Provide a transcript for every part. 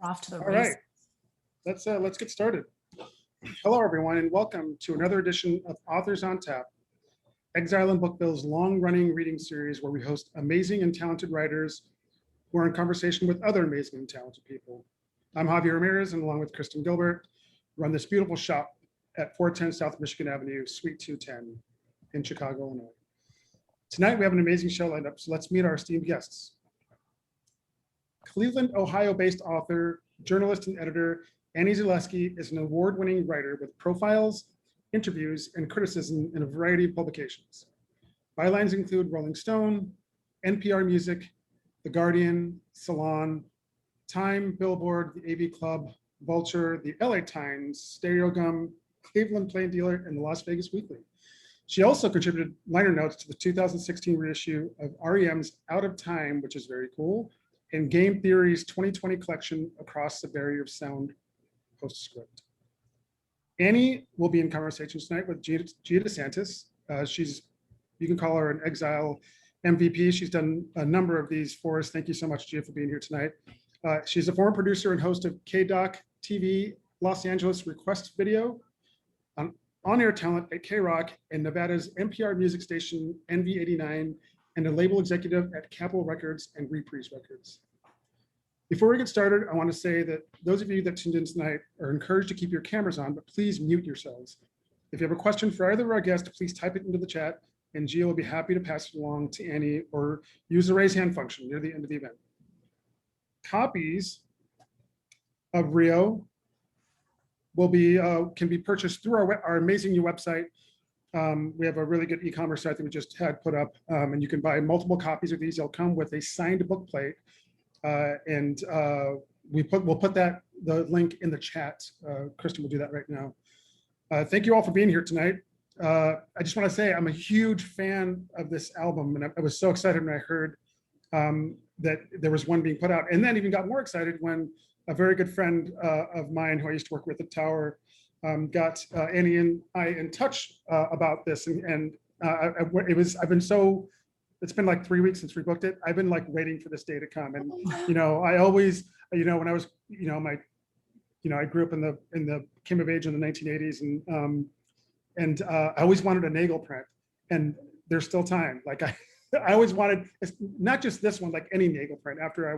We're off to the All race. right, let's get started. Hello, everyone, and welcome to another edition of Authors on Tap, Exile and Bookville's long-running reading series where we host amazing and talented writers who are in conversation with other amazing and talented people. I'm Javier Ramirez, and along with Kristen Gilbert, run this beautiful shop at 410 South Michigan Avenue, Suite 210 in Chicago, Illinois. Tonight, we have an amazing show lined up, so let's meet our esteemed guests. Cleveland, Ohio-based author, journalist, and editor Annie Zaleski is an award-winning writer with profiles, interviews, and criticism in a variety of publications. Bylines include Rolling Stone, NPR Music, The Guardian, Salon, Time, Billboard, the AV Club, Vulture, the LA Times, Stereogum, Cleveland Plain Dealer, and the Las Vegas Weekly. She also contributed liner notes to the 2016 reissue of R.E.M's Out of Time, which is very cool, and Game Theory's 2020 collection Across the Barrier of Sound PostScript. Annie will be in conversation tonight with Gia DeSantis. You can call her an Exile MVP. She's done a number of these for us. Thank you so much, Gia, for being here tonight. She's a former producer and host of KDOC-TV Los Angeles Request video, on-air talent at KROQ and Nevada's NPR music station NV89, and a label executive at Capitol Records and Reprise Records. Before we get started, I want to say that those of you that tuned in tonight are encouraged to keep your cameras on, but please mute yourselves. If you have a question for either of our guests, please type it into the chat, and Gia will be happy to pass it along to Annie or use the raise hand function near the end of the event. Copies of R.E.M will be can be purchased through our amazing new website. We have a really good e-commerce site that we just had put up, and you can buy multiple copies of these. They'll come with a signed book plate, and we'll put the link in the chat. Kristen will do that right now. Thank you all for being here tonight. I just want to say I'm a huge fan of this album, and I was so excited when I heard that there was one being put out, and then even got more excited when a very good friend of mine who I used to work with at Tower got Annie and I in touch about this, and it's been like 3 weeks since we booked it. I've been like waiting for this day to come, and I always, when I was, I grew up came of age in the 1980s, and I always wanted a Nagel print, and there's still time. Like I always wanted, not just this one, like any Nagel print after I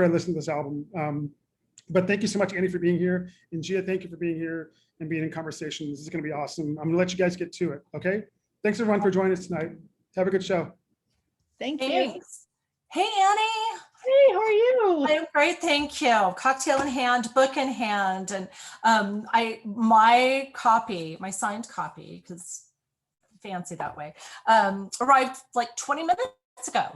listened to this album. But thank you so much, Annie, for being here. And Gia, thank you for being here and being in conversation. This is going to be awesome. I'm going to let you guys get to it. Okay. Thanks everyone for joining us tonight. Have a good show. Thank you. Thanks. Hey, Annie. Hey, how are you? I'm great, thank you. Cocktail in hand, book in hand, and my signed copy, because fancy that way, arrived like 20 minutes ago.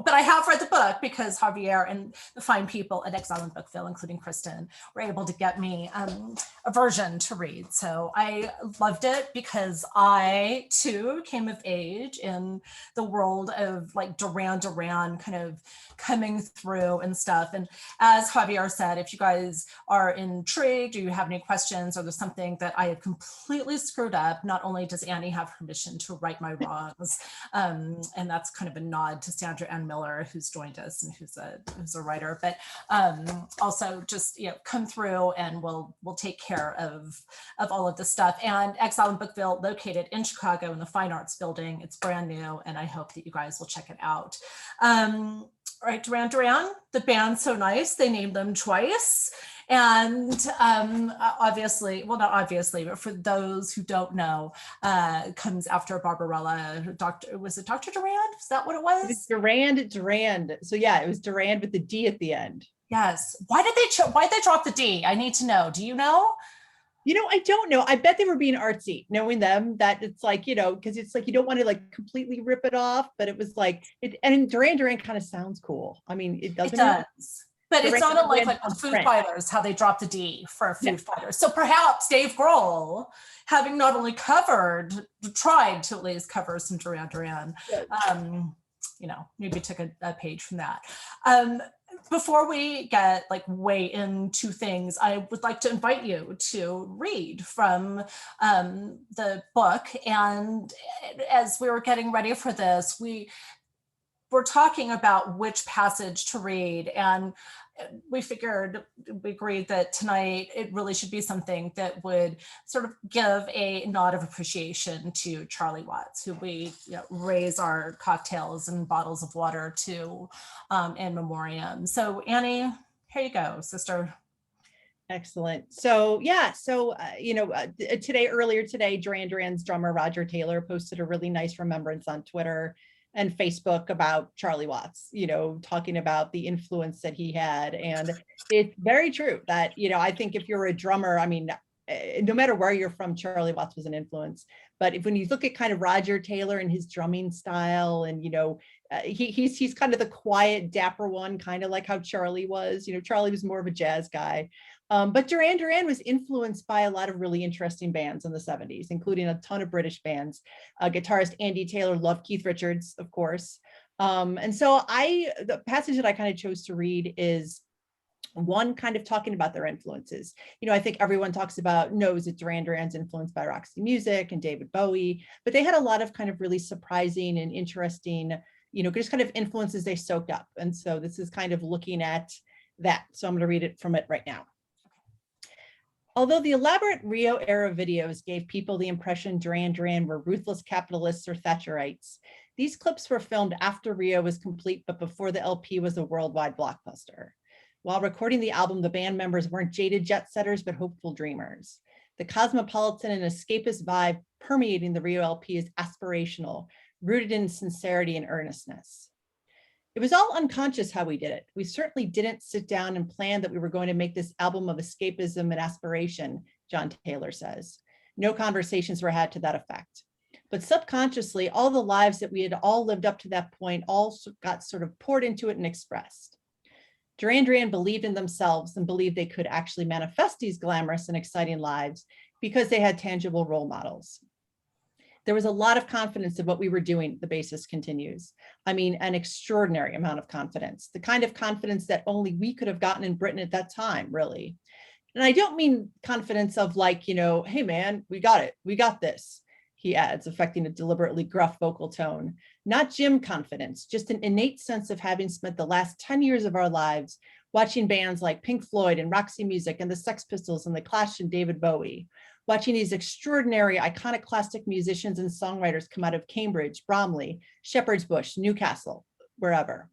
But I have read the book because Javier and the fine people at Exile and Bookville, including Kristen, were able to get me a version to read. So I loved it because I too came of age in the world of like Duran kind of coming through and stuff. And as Javier said, if you guys are intrigued or you have any questions or there's something that I have completely screwed up, not only does Annie have permission to right my wrongs, and that's kind of a nod to Sandra Ann Miller, who's joined us and who's a writer, but also just come through and we'll take care of all of this stuff. And Exile and Bookville, located in Chicago in the Fine Arts Building. It's brand new, and I hope that you guys will check it out. All right, Duran, the band's so nice, they named them twice. And obviously, well, not obviously, but for those who don't know, comes after Barbarella. Was it Dr. Duran? Is that what it was? It's Duran. So yeah, it was Duran with the D at the end. Yes. Why did they drop the D? I need to know. Do you know? I don't know. I bet they were being artsy, knowing them, that it's like, because it's like, you don't want to like completely rip it off, but it was like, and Duran kind of sounds cool. I mean, it doesn't. It does. But it's not like Foo Fighters, how they dropped the D for Foo Fighters. So perhaps Dave Grohl, having not only tried to at least cover some Duran, maybe took a page from that. Before we get like way into things, I would like to invite you to read from the book. And as we were getting ready for this, we're we're talking about which passage to read, and we agreed that tonight it really should be something that would sort of give a nod of appreciation to Charlie Watts, who we raise our cocktails and bottles of water to in memoriam. So Annie, here you go, sister. Excellent. So yeah, so earlier today, Duran's drummer Roger Taylor posted a really nice remembrance on Twitter and Facebook about Charlie Watts, talking about the influence that he had. And it's very true that, I think if you're a drummer, I mean, no matter where you're from, Charlie Watts was an influence. But when you look at kind of Roger Taylor and his drumming style, and he's kind of the quiet, dapper one, kind of like how Charlie was. Charlie was more of a jazz guy. But Duran was influenced by a lot of really interesting bands in the 70s, including a ton of British bands. Guitarist Andy Taylor loved Keith Richards, of course. And so the passage that I kind of chose to read is one kind of talking about their influences. I think everyone knows that Duran's influenced by Roxy Music and David Bowie, but they had a lot of kind of really surprising and interesting, just kind of influences they soaked up. And so this is kind of looking at that. So I'm going to read it from it right now. Although the elaborate Rio era videos gave people the impression Duran were ruthless capitalists or Thatcherites, these clips were filmed after Rio was complete, but before the LP was a worldwide blockbuster. While recording the album, the band members weren't jaded jet setters, but hopeful dreamers. The cosmopolitan and escapist vibe permeating the Rio LP is aspirational, rooted in sincerity and earnestness. It was all unconscious how we did it. We certainly didn't sit down and plan that we were going to make this album of escapism and aspiration, John Taylor says. No conversations were had to that effect. But subconsciously, all the lives that we had all lived up to that point all got sort of poured into it and expressed. Duran believed in themselves and believed they could actually manifest these glamorous and exciting lives because they had tangible role models. There was a lot of confidence in what we were doing, the bassist continues. I mean, an extraordinary amount of confidence, the kind of confidence that only we could have gotten in Britain at that time, really. And I don't mean confidence of like, hey man, we got it, we got this, he adds, affecting a deliberately gruff vocal tone. Not gym confidence, just an innate sense of having spent the last 10 years of our lives watching bands like Pink Floyd and Roxy Music and the Sex Pistols and the Clash and David Bowie, watching these extraordinary iconoclastic musicians and songwriters come out of Cambridge, Bromley, Shepherd's Bush, Newcastle, wherever.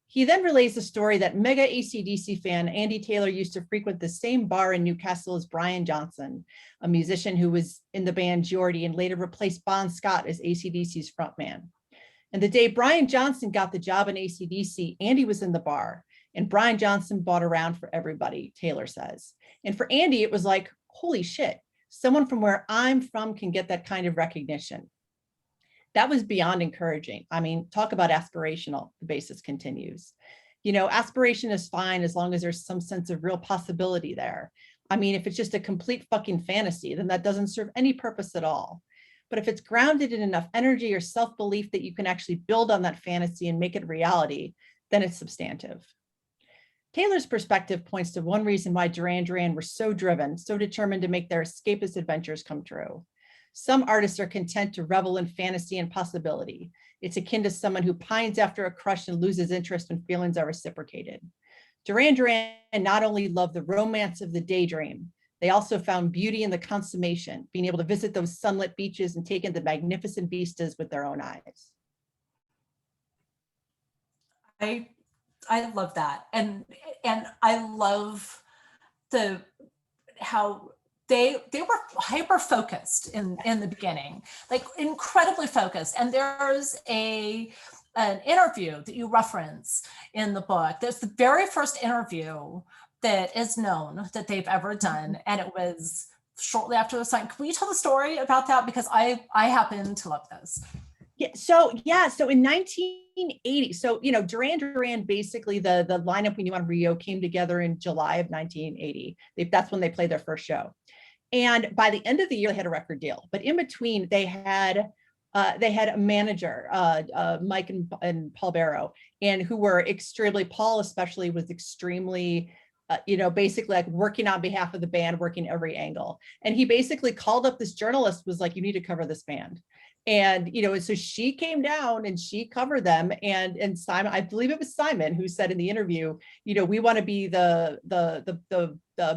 He then relays the story that mega AC/DC fan Andy Taylor used to frequent the same bar in Newcastle as Brian Johnson, a musician who was in the band Geordie and later replaced Bon Scott as AC/DC's frontman. And the day Brian Johnson got the job in AC/DC, Andy was in the bar, and Brian Johnson bought around for everybody, Taylor says. And for Andy, it was like, holy shit, someone from where I'm from can get that kind of recognition. That was beyond encouraging. I mean, talk about aspirational, the bassist continues. Aspiration is fine as long as there's some sense of real possibility there. I mean, if it's just a complete fucking fantasy, then that doesn't serve any purpose at all. But if it's grounded in enough energy or self-belief that you can actually build on that fantasy and make it reality, then it's substantive. Taylor's perspective points to one reason why Duran were so driven, so determined to make their escapist adventures come true. Some artists are content to revel in fantasy and possibility. It's akin to someone who pines after a crush and loses interest when feelings are reciprocated. Duran not only loved the romance of the daydream, they also found beauty in the consummation, being able to visit those sunlit beaches and take in the magnificent vistas with their own eyes. I love that. And I love how they were hyper focused in the beginning, like incredibly focused. And there's an interview that you reference in the book. There's the very first interview that is known that they've ever done. And it was shortly after the sign. Can you tell the story about that? Because I happen to love this. So in 1980, Duran basically the lineup we knew on Rio came together in July of 1980. That's when they played their first show. And by the end of the year, they had a record deal. But in between, they had a manager, Mike and Paul Barrow, and who were Paul especially was extremely, basically like working on behalf of the band, working every angle. And he basically called up this journalist, was like, you need to cover this band. And, and so she came down and she covered them, and Simon, I believe it was Simon who said in the interview, we want to be the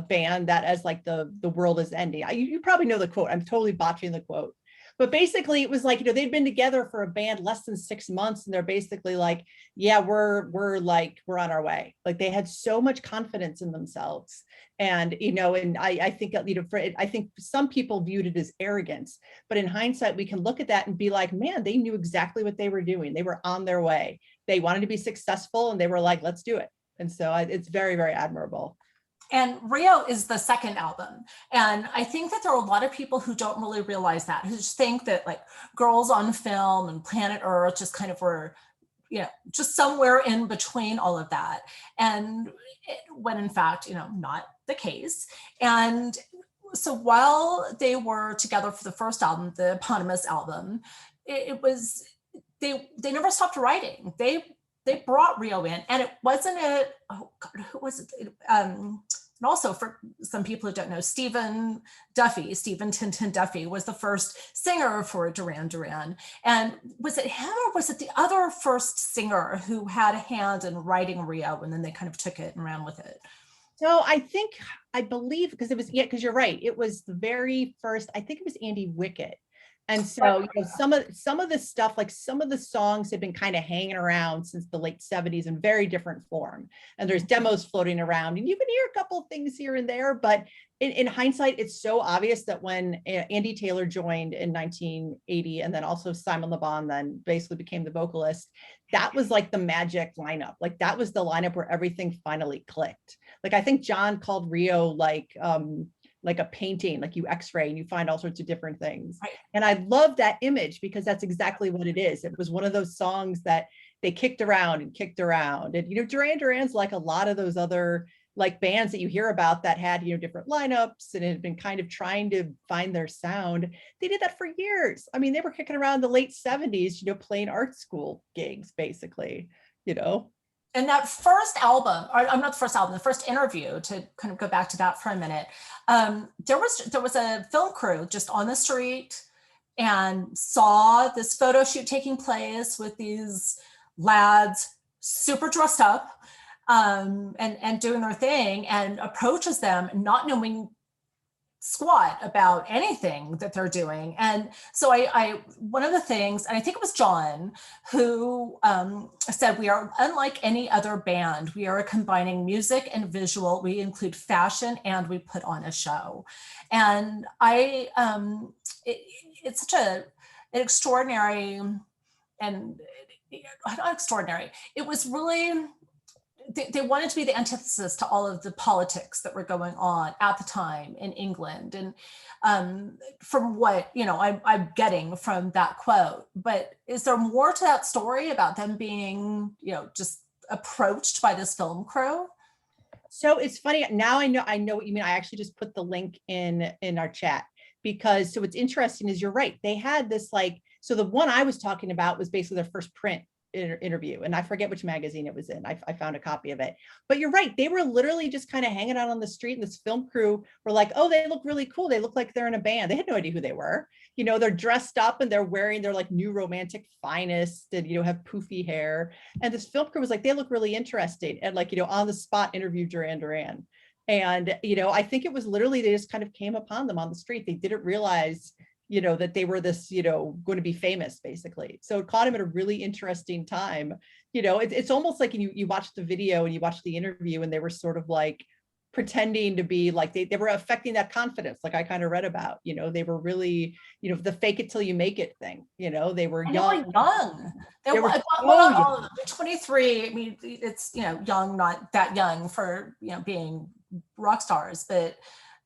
band that as like the world is ending. You probably know the quote. I'm totally botching the quote. But basically it was like, they'd been together for a band less than 6 months, and they're basically like, yeah, we're on our way. Like they had so much confidence in themselves. And, and I think, I think some people viewed it as arrogance, but in hindsight, we can look at that and be like, man, they knew exactly what they were doing. They were on their way. They wanted to be successful, and they were like, let's do it. And so it's very, very admirable. And Rio is the second album. And I think that there are a lot of people who don't really realize that, who just think that like Girls on Film and Planet Earth just kind of were, just somewhere in between all of that. And when in fact, not the case. And so while they were together for the first album, the eponymous album, it was, they never stopped writing. They brought Rio in, and it wasn't who was it? And also for some people who don't know, Stephen Tintin Duffy was the first singer for Duran. And was it him or was it the other first singer who had a hand in writing Rio, and then they kind of took it and ran with it? So I believe, because it was, because you're right. It was the very first, I think it was Andy Wickett. And so some of the stuff, like some of the songs have been kind of hanging around since the late 70s in very different form. And there's demos floating around, and you can hear a couple of things here and there, but in hindsight, it's so obvious that when Andy Taylor joined in 1980, and then also Simon Le Bon then basically became the vocalist, that was like the magic lineup. Like that was the lineup where everything finally clicked. Like I think John called Rio like a painting, like you x-ray and you find all sorts of different things. Right. And I love that image because that's exactly what it is. It was one of those songs that they kicked around. And, Duran's like a lot of those other like bands that you hear about that had, different lineups and had been kind of trying to find their sound. They did that for years. I mean, they were kicking around the late 70s, playing art school gigs, basically, And that first album, or not the first album, the first interview, to kind of go back to that for a minute, there was a film crew just on the street and saw this photo shoot taking place with these lads super dressed up and doing their thing, and approaches them not knowing squat about anything that they're doing. And so I one of the things, and I think it was John who said, we are unlike any other band. We are combining music and visual. We include fashion and we put on a show. And it's such an extraordinary, and not extraordinary, it was really, they wanted to be the antithesis to all of the politics that were going on at the time in England. And from what, I'm getting from that quote, but is there more to that story about them being, just approached by this film crew? So it's funny. Now I know what you mean. I actually just put the link in our chat, because so what's interesting is you're right. They had this so the one I was talking about was basically their first print interview, and I forget which magazine it was in. I found a copy of it, but you're right, they were literally just kind of hanging out on the street, and this film crew were like, oh, they look really cool, they look like they're in a band. They had no idea who they were. They're dressed up and they're wearing their like new romantic finest, and have poofy hair, and this film crew was like, they look really interesting, and on the spot interviewed Duran. And I think it was literally, they just kind of came upon them on the street. They didn't realize that they were this, going to be famous, basically. So it caught him at a really interesting time. It's almost like you watch the video and you watch the interview, and they were sort of like pretending to be like, they were affecting that confidence, like I kind of read about. They were really, the fake it till you make it thing. They were young. They were young. 23. I mean, it's, young, not that young for, being rock stars, but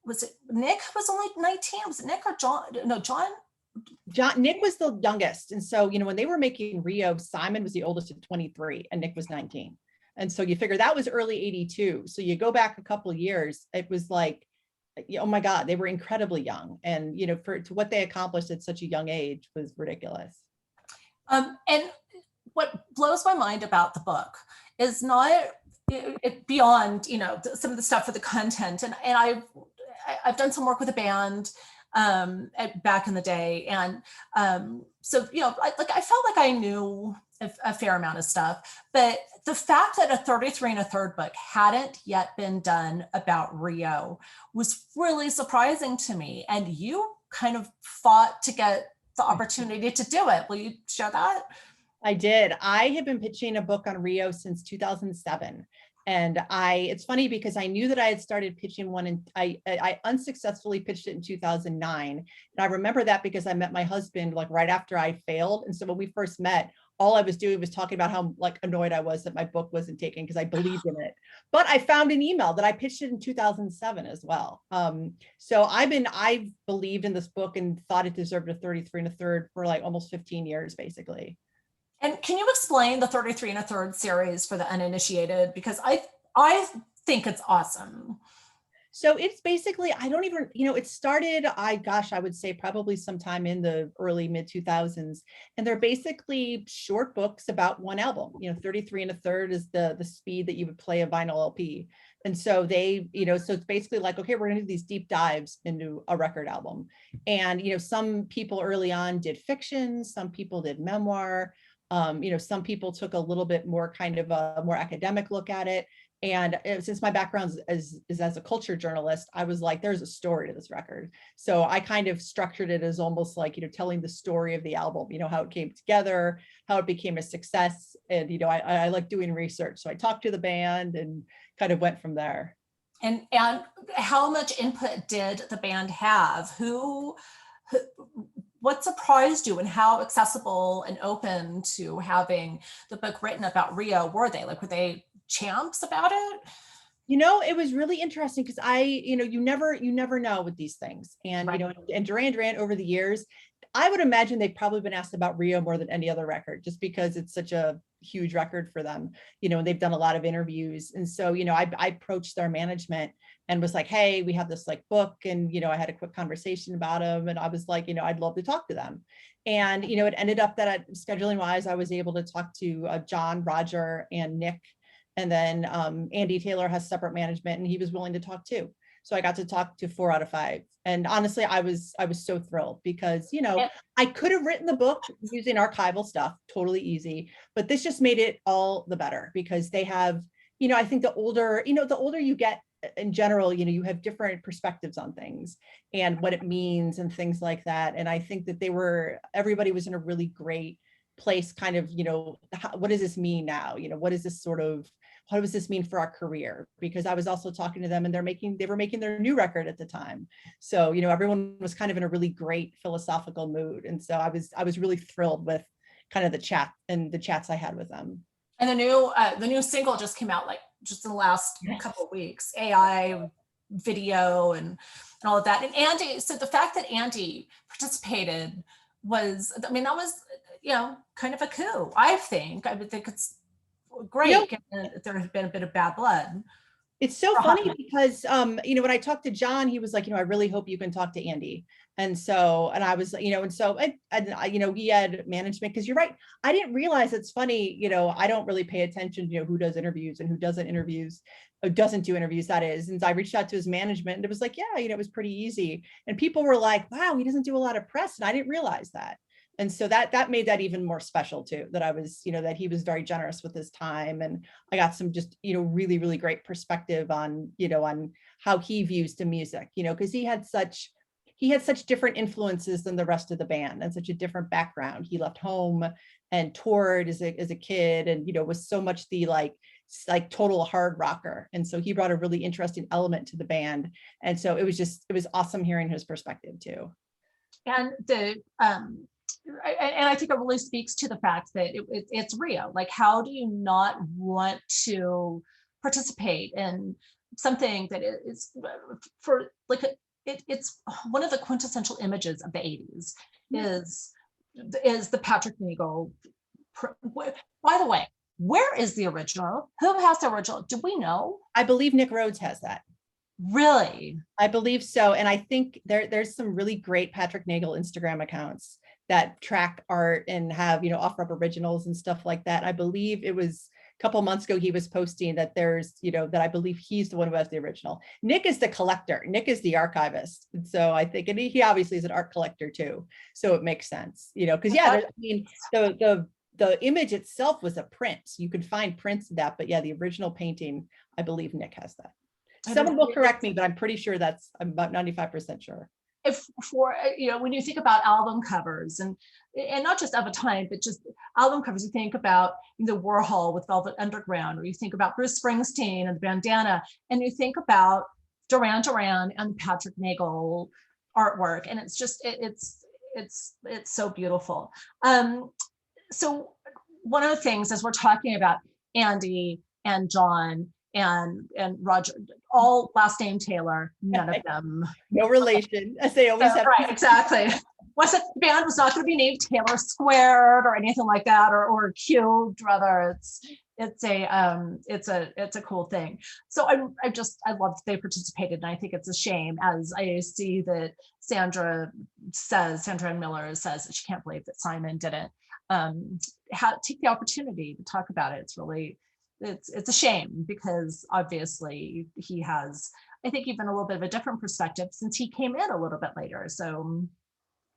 was it Nick was only 19? Was it Nick or John? No, John. Nick was the youngest. And so, when they were making Rio, Simon was the oldest at 23 and Nick was 19. And so you figure that was early 82. So you go back a couple of years, it was like, oh my God, they were incredibly young. And, to what they accomplished at such a young age was ridiculous. And what blows my mind about the book is not it beyond, some of the stuff for the content. And I've done some work with a band back in the day. And so, you know, I felt like I knew a fair amount of stuff, but the fact that a 33 1/3 book hadn't yet been done about Rio was really surprising to me. And you kind of fought to get the opportunity to do it. Will you share that? I did. I have been pitching a book on Rio since 2007. And it's funny because I knew that I had started pitching one, and I unsuccessfully pitched it in 2009. And I remember that because I met my husband like right after I failed. And so when we first met, all I was doing was talking about how like annoyed I was that my book wasn't taken because I believed in it. But I found an email that I pitched it in 2007 as well. So I've believed in this book and thought it deserved a 33 1/3 for like almost 15 years, basically. And can you explain the 33 1/3 series for the uninitiated? Because I think it's awesome. So it's basically, I don't even, you know, it started, I would say probably sometime in the early mid 2000s. And they're basically short books about one album. You know, 33 1/3 is the speed that you would play a vinyl LP. And so they, you know, so it's basically like, okay, we're gonna do these deep dives into a record album. And, you know, some people early on did fiction, some people did memoir. You know, some people took a little bit more kind of a more academic look at it. And since my background is as a culture journalist, I was like, there's a story to this record. So I kind of structured it as almost like, you know, telling the story of the album, you know, how it came together, how it became a success. And, you know, I like doing research. So I talked to the band and kind of went from there. And how much input did the band have? What surprised you, and how accessible and open to having the book written about Rio were they? Like, were they champs about it? You know, it was really interesting because you know, you never know with these things. And, Right. you know, and Duran over the years, I would imagine they've probably been asked about Rio more than any other record, just because it's such a huge record for them, you know, and they've done a lot of interviews. And so, you know, I approached their management and was like, hey, we have this like book. And, you know, I had a quick conversation about them. And I was like, you know, I'd love to talk to them. And, you know, it ended up that scheduling wise, I was able to talk to John, Roger, and Nick. And then Andy Taylor has separate management, and he was willing to talk too. So I got to talk to 4 out of 5. And honestly, I was so thrilled because, you know, I could have written the book using archival stuff, totally easy, but this just made it all the better because they have, you know, I think the older you get in general, you know, you have different perspectives on things and what it means and things like that. And I think that everybody was in a really great place, kind of, you know, what does this mean now? You know, what does this mean for our career? Because I was also talking to them and they were making their new record at the time. So, you know, everyone was kind of in a really great philosophical mood. And so I was really thrilled with kind of the chat and the chats I had with them. And the new single just came out like just in the last couple of weeks, AI video and all of that. And Andy, so the fact that Andy participated was, I mean, that was, you know, kind of a coup, I think. I would think it's great, You know, given that there had been a bit of bad blood. it's so funny because, you know, when I talked to John, he was like, you know, I really hope you can talk to Andy. And so, and I was, you know, and so, you know, he had management, because you're right. I didn't realize, it's funny, you know, I don't really pay attention, you know, who does interviews and who doesn't do interviews, that is. And so I reached out to his management and it was like, yeah, you know, it was pretty easy. And people were like, wow, he doesn't do a lot of press. And I didn't realize that. And so that made that even more special too, that I was, you know, that he was very generous with his time. And I got some just, you know, really, really great perspective on, you know, on how he views the music, you know, because he had such different influences than the rest of the band and such a different background. He left home and toured as a kid, and, you know, was so much the like total hard rocker. And so he brought a really interesting element to the band. And so it was awesome hearing his perspective too. And and I think it really speaks to the fact that it's Rio. Like, how do you not want to participate in something that is for like it's one of the quintessential images of the 80s is the Patrick Nagel. By the way, where is the original? Who has the original? Do we know? I believe Nick Rhodes has that. Really? I believe so. And I think there's some really great Patrick Nagel Instagram accounts that track art and have, you know, offer up originals and stuff like that. I believe it was couple months ago, he was posting that there's, that I believe he's the one who has the original. Nick is the collector. Nick is the archivist. And so I think, and he obviously is an art collector too. So it makes sense, because I mean, the image itself was a print. You could find prints of that, but yeah, the original painting, I believe Nick has that. Someone will correct me, but I'm pretty sure I'm about 95% sure. If for, when you think about album covers and not just of a time, but just album covers, you think about the Warhol with Velvet Underground, or you think about Bruce Springsteen and the bandana, and you think about Duran and Patrick Nagel artwork. And it's just, it's so beautiful. So one of the things, as we're talking about Andy and John and Roger, all last name Taylor, none of them. No relation, as they always have. Right, exactly. The band was not going to be named Taylor Squared or anything like that, or Cubed, rather. It's a cool thing. So I love that they participated, and I think it's a shame, as I see that Sandra Ann Miller says that she can't believe that Simon didn't take the opportunity to talk about it. It's really, it's a shame, because obviously he has, I think, even a little bit of a different perspective since he came in a little bit later. So,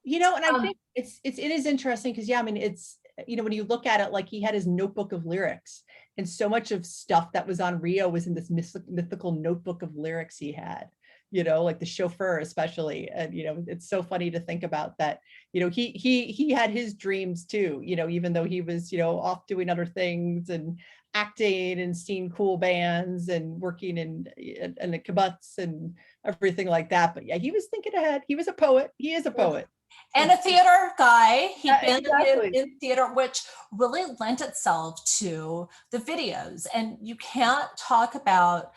and I think it is interesting because, yeah, I mean, it's, when you look at it, like he had his notebook of lyrics, and so much of stuff that was on Rio was in this mythical notebook of lyrics he had, like the chauffeur especially. And, it's so funny to think about that, he had his dreams too, even though he was, off doing other things and acting and seeing cool bands and working in the kibbutz and everything like that. But yeah, he was thinking ahead. He was a poet. He is a poet. And a theater guy. He'd been exactly. in theater, which really lent itself to the videos. And you can't talk about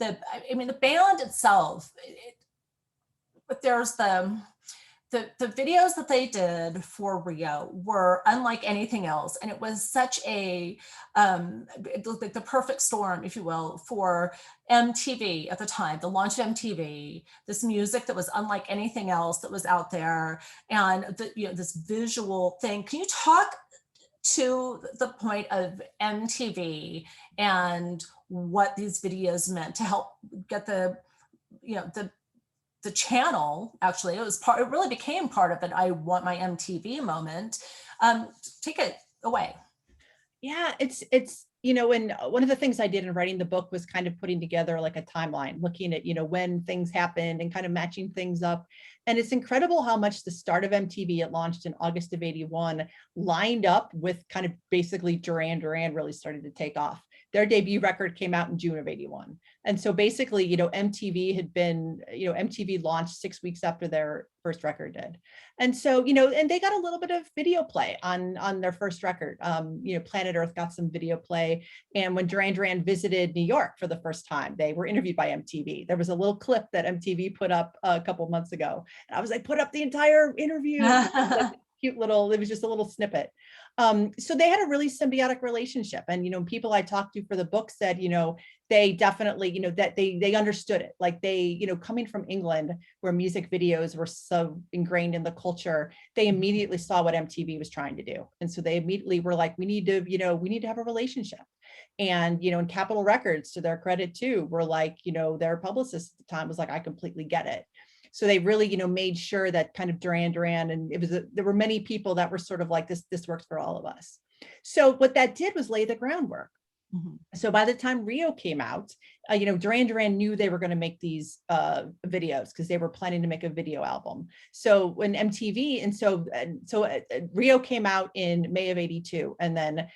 the band itself, but there's the videos that they did for Rio were unlike anything else. And it was such a, the perfect storm, if you will, for MTV at the time, the launch of MTV, this music that was unlike anything else that was out there. And this visual thing. Can you talk to the point of MTV and what these videos meant to help get the channel? Actually, it really became part of it. I want my MTV moment. Take it away. Yeah, it's and one of the things I did in writing the book was kind of putting together like a timeline, looking at, when things happened and kind of matching things up. And it's incredible how much the start of MTV, it launched in August of '81, lined up with kind of basically Duran really started to take off. Their debut record came out in June of '81. And so basically, MTV had been, MTV launched 6 weeks after their first record did. And so, and they got a little bit of video play on their first record. Planet Earth got some video play. And when Duran visited New York for the first time, they were interviewed by MTV. There was a little clip that MTV put up a couple months ago. And I was like, put up the entire interview. Cute little, it was just a little snippet. So they had a really symbiotic relationship. And, people I talked to for the book said, they definitely, that they understood it. Like they, coming from England where music videos were so ingrained in the culture, they immediately saw what MTV was trying to do. And so they immediately were like, we need to have a relationship. And, and Capitol Records, to their credit too, were like, their publicist at the time was like, I completely get it. So they really, made sure that kind of Duran, and there were many people that were sort of like, this works for all of us. So what that did was lay the groundwork. Mm-hmm. So by the time Rio came out, Duran knew they were going to make these videos because they were planning to make a video album. So when MTV, Rio came out in May of '82, and then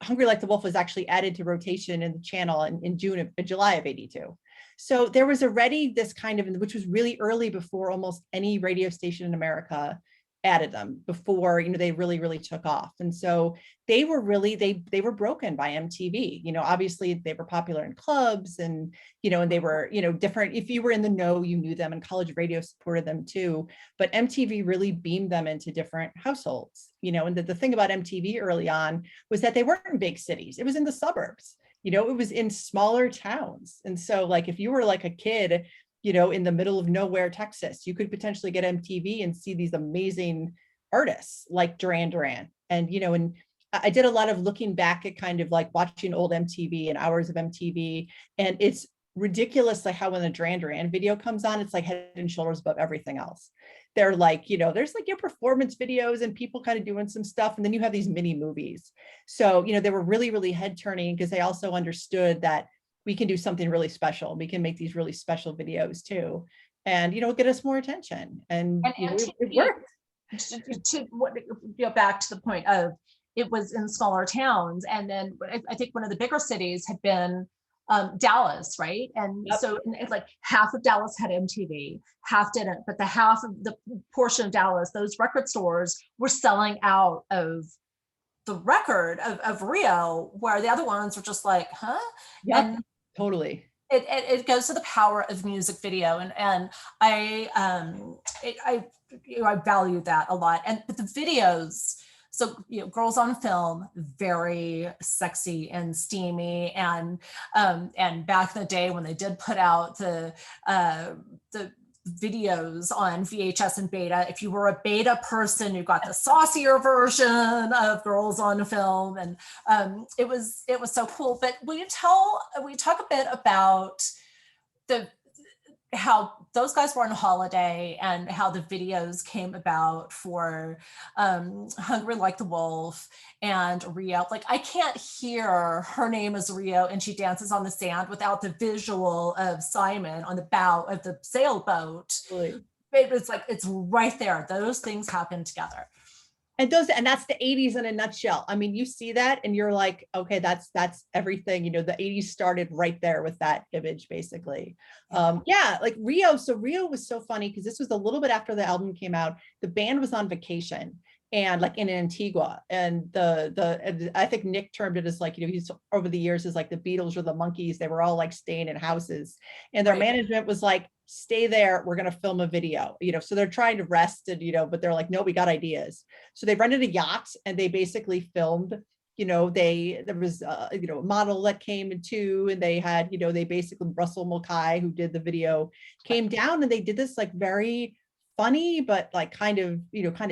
Hungry Like the Wolf was actually added to rotation in the channel in July of '82. So there was already this kind of, which was really early before almost any radio station in America added them, before, they really took off. And so they were really, they were broken by MTV. Obviously they were popular in clubs and, and they were, different. If you were in the know, you knew them, and college radio supported them too. But MTV really beamed them into different households, and the thing about MTV early on was that they weren't in big cities. It was in the suburbs. It was in smaller towns. And so like, if you were like a kid, in the middle of nowhere, Texas, you could potentially get MTV and see these amazing artists like Duran. And, and I did a lot of looking back at kind of like watching old MTV and hours of MTV. And it's ridiculous like how when the Duran video comes on, it's like head and shoulders above everything else. They're like, there's like your performance videos and people kind of doing some stuff. And then you have these mini movies. So, they were really, really head turning because they also understood that we can do something really special. We can make these really special videos too. And, get us more attention. And it worked. Back to the point of it was in smaller towns. And then I think one of the bigger cities had been Dallas, right? And Yep. so it's like half of Dallas had MTV, half didn't, but the half of the portion of Dallas, those record stores were selling out of the record of Rio, where the other ones were just like, huh? Yeah, And totally. it goes to the power of music video, and I value that a lot. But the videos, so girls on film, very sexy and steamy, and back in the day when they did put out the videos on VHS and beta, if you were a beta person, you got the saucier version of girls on film, and it was so cool. But will you talk a bit about how those guys were on holiday and how the videos came about for Hungry Like the Wolf and Rio? Like, I can't hear Her Name is Rio and She Dances on the Sand without the visual of Simon on the bow of the sailboat. Really. It's like, it's right there. Those things happen together. And that's the 80s in a nutshell. I mean, you see that and you're like, okay, that's everything. The 80s started right there with that image, basically. Yeah, like Rio. So Rio was so funny because this was a little bit after the album came out. The band was on vacation and like in Antigua, and I think Nick termed it as like, he's over the years as like the Beatles or the Monkees. They were all like staying in houses, and their management was like, stay there, we're going to film a video, so they're trying to rest and, but they're like, no, we got ideas. So they rented a yacht and they basically filmed, there was a model that came in too, and they had, they basically, Russell Mulcahy, who did the video, came down, and they did this like very funny, but like kind of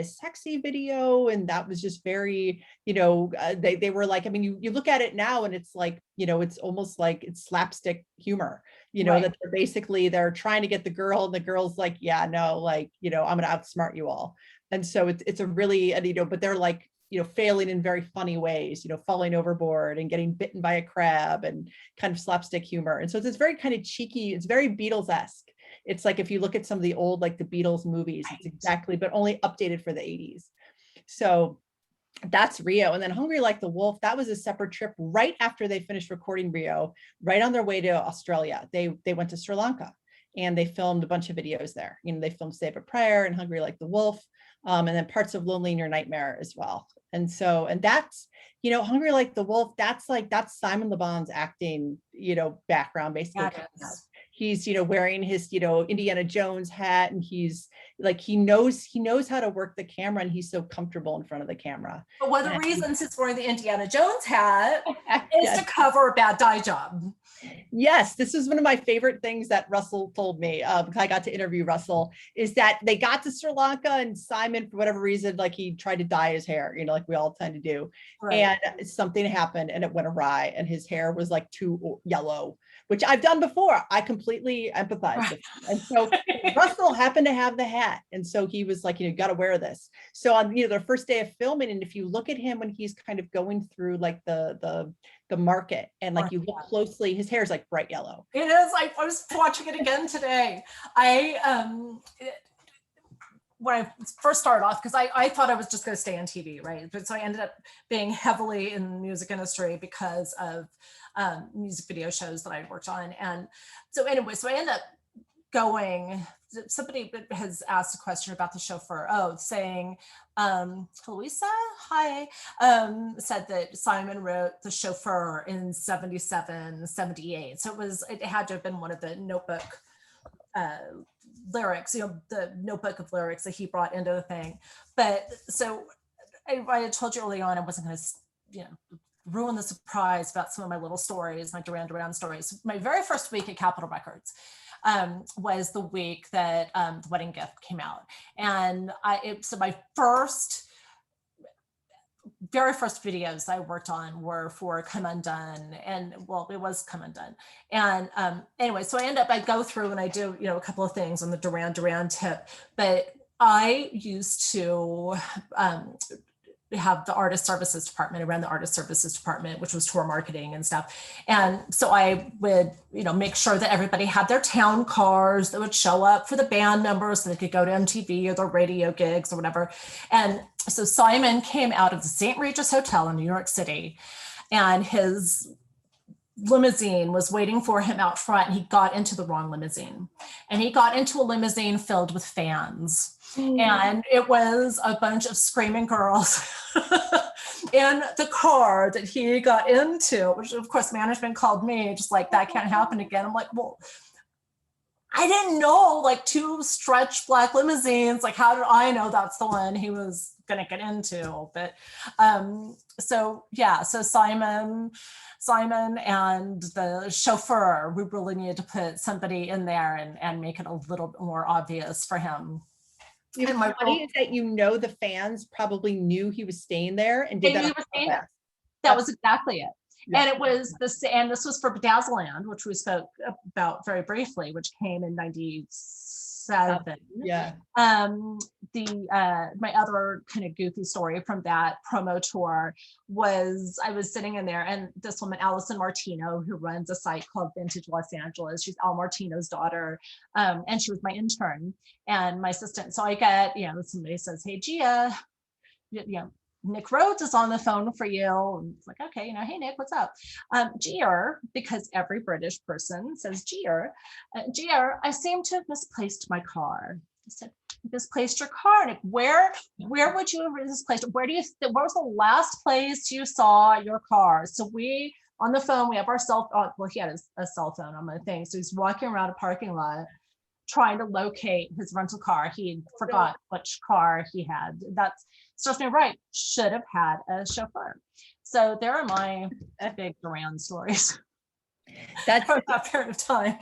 sexy video. And that was just very, they were like, I mean, you look at it now and it's like, it's almost like it's slapstick humor, Right. that they're trying to get the girl, and the girl's like, yeah, no, like, I'm going to outsmart you all. And so it's a really, but they're like, failing in very funny ways, falling overboard and getting bitten by a crab, and kind of slapstick humor. And so it's very kind of cheeky. It's very Beatles-esque. It's like, if you look at some of the old, like the Beatles movies, it's exactly, but only updated for the 80s. So that's Rio. And then Hungry Like the Wolf, that was a separate trip right after they finished recording Rio, right on their way to Australia. They went to Sri Lanka and they filmed a bunch of videos there. They filmed Save a Prayer and Hungry Like the Wolf, and then parts of Lonely in Your Nightmare as well. And so, and that's, Hungry Like the Wolf, that's Simon Le Bon's acting, background, basically. He's, wearing his, Indiana Jones hat, and he's like, he knows how to work the camera, and he's so comfortable in front of the camera. But one of the reasons he's wearing the Indiana Jones hat is to cover a bad dye job. Yes, this is one of my favorite things that Russell told me. I got to interview Russell, is that they got to Sri Lanka, and Simon, for whatever reason, like he tried to dye his hair, like we all tend to do. Right. And something happened and it went awry, and his hair was like too yellow, which I've done before. I completely empathize with him. And so Russell happened to have the hat. And so he was like, got to wear this. So on, their first day of filming, and if you look at him when he's kind of going through like the market, and like you look closely, his hair is like bright yellow. It is. I was watching it again today. When I first started off, because I thought I was just going to stay on TV, right? But so I ended up being heavily in the music industry because of music video shows that I worked on. And so anyway, so I ended up going, somebody has asked a question about the chauffeur, saying, Louisa, hi, said that Simon wrote the chauffeur in 77, 78. So it had to have been one of the Notebook lyrics, the notebook of lyrics that he brought into the thing. But so I had told you early on, I wasn't going to, ruin the surprise about some of my little stories, my Duran stories. My very first week at Capitol Records was the week that The Wedding Gift came out. And so my first very first videos I worked on were for Come Undone, and well, it was Come Undone. And anyway, so I go through and I do, a couple of things on the Duran tip, but I used to have the artist services department. I ran the artist services department, which was tour marketing and stuff. And so I would, make sure that everybody had their town cars that would show up for the band members so they could go to MTV or their radio gigs or whatever. And so Simon came out of the St. Regis Hotel in New York City, and his limousine was waiting for him out front. And he got into the wrong limousine, and he got into a limousine filled with fans. And it was a bunch of screaming girls in the car that he got into, which of course management called me, just like, that can't happen again. I'm like, well, I didn't know, like, 2 stretch black limousines. Like, how did I know that's the one he was going to get into? But so Simon and the chauffeur, we really needed to put somebody in there and make it a little bit more obvious for him. What's funny is that the fans probably knew he was staying there and did that. That was exactly it. Yeah. And it was this, and this was for Bedazzleland, which we spoke about very briefly, which came in 97. Yeah. My other kind of goofy story from that promo tour was I was sitting in there, and this woman, Allison Martino, who runs a site called Vintage Los Angeles, she's Al Martino's daughter, and she was my intern and my assistant. So I get, somebody says, "Hey, Gia, Nick Rhodes is on the phone for you." And it's like, okay, "Hey Nick, what's up?" Gia, because every British person says Gia, I seem to have misplaced my car. I said, "Misplaced your car, Nick? Where would you have misplaced it? What was the last place you saw your car?" So we, on the phone, we have our cell phone. Well, he had a cell phone on my thing. So he's walking around a parking lot trying to locate his rental car. He forgot which car he had. That's serves me right. Should have had a chauffeur. So there are my big Duran stories. That's for that period of time.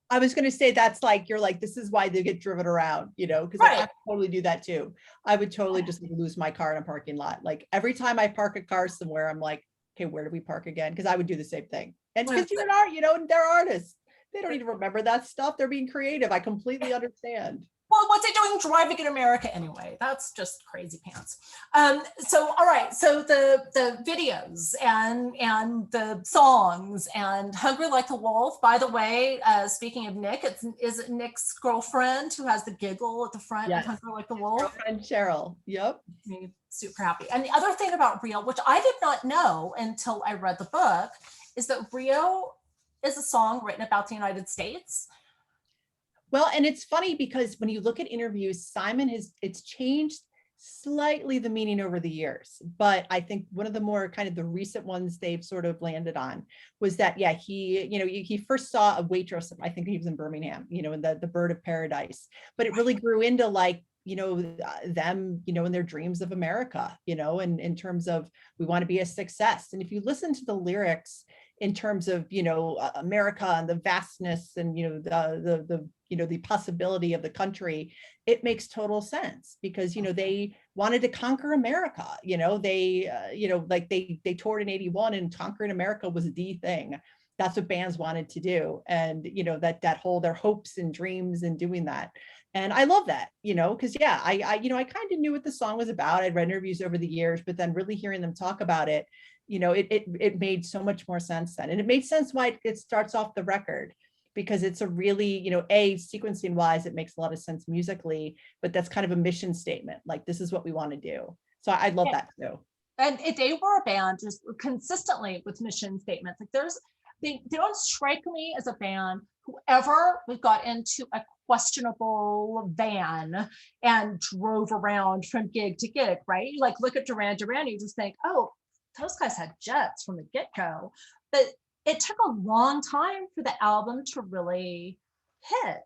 I was going to say, that's like, you're like, this is why they get driven around, because Right. I would totally do that too. I would totally just lose my car in a parking lot. Like, every time I park a car somewhere, I'm like, okay, where do we park again? Because I would do the same thing. And because you're an art, and they're artists. They don't even remember that stuff. They're being creative. I completely understand. Well, what's it doing driving in America anyway? That's just crazy pants. So, all right. So the videos and the songs and Hungry Like the Wolf, by the way, speaking of Nick, is it Nick's girlfriend who has the giggle at the front of Hungry Like the Wolf? Girlfriend Cheryl. Yep. Me super happy. And the other thing about Rio, which I did not know until I read the book, is that Rio is a song written about the United States. Well, and it's funny because when you look at interviews, Simon it's changed slightly the meaning over the years. But I think one of the more kind of the recent ones they've sort of landed on was that, he first saw a waitress, I think he was in Birmingham, in the Bird of Paradise, but it really grew into like, them, in their dreams of America, and in terms of, we want to be a success. And if you listen to the lyrics in terms of, America and the vastness and, the possibility of the country, it makes total sense because, they wanted to conquer America, they toured in 81 and conquering America was the thing. That's what bands wanted to do. And, that whole, their hopes and dreams and doing that. And I love that, because I kind of knew what the song was about. I'd read interviews over the years, but then really hearing them talk about it, it made so much more sense then. And it made sense why it starts off the record, because it's a really, sequencing wise, it makes a lot of sense musically, but that's kind of a mission statement. Like, this is what we want to do. So I love that too. And they were a band just consistently with mission statements. Like they don't strike me as a band whoever we got into a questionable van and drove around from gig to gig, right? Like, look at Duran, you just think, oh, those guys had jets from the get-go. But it took a long time for the album to really hit.